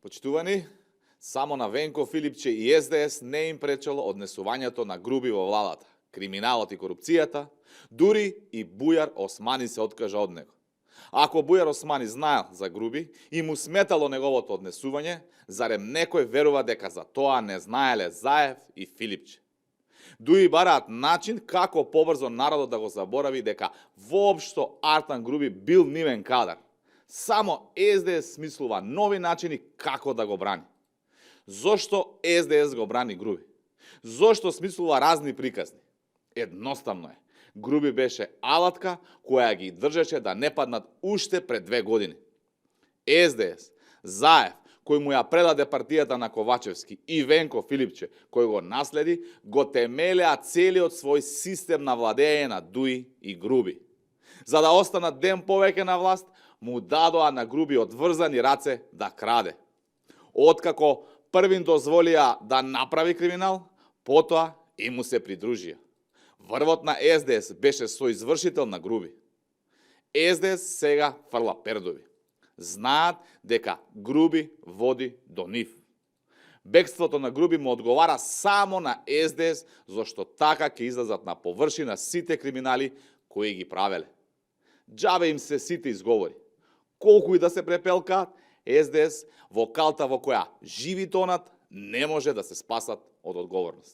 Почитувани, само на Венко Филипче и СДС не им пречело однесувањето на груби во владата, криминалот и корупцијата, дури и Бујар Османи се откажа од него. Ако Бујар Османи знаел за груби и му сметало неговото однесување, зарем некој верува дека за тоа не знаеле Заев и Филипче. Дуи бараат начин како побрзо народот да го заборави дека воопшто Артан Груби бил нивен кадар. Само СДС смислува нови начини како да го брани. Зошто СДС го брани Груби? Зошто смислува разни приказни? Едноставно е. Груби беше алатка која ги држеше да не паднат уште пред 2 години. СДС, Заев, кој му ја предаде партијата на Ковачевски, и Венко Филипче, кој го наследи, го темелеа целиот свој систем на владење на Дуи и Груби. За да останат ден повеќе на власт, му дадоа на Груби одврзани раце да краде. Откако првин дозволија да направи криминал, потоа и му се придружија. Врвот на СДС беше соизвршител на Груби. СДС сега фрла пердови. Знаат дека Груби води до нив. Бегството на Груби му одговара само на СДС, зашто така ќе излезат на површина сите криминали кои ги правеле. Џабе им се сите изговори. Колку и да се препелкаат, СДС во калта во која живи тонат, не може да се спасат од одговорност.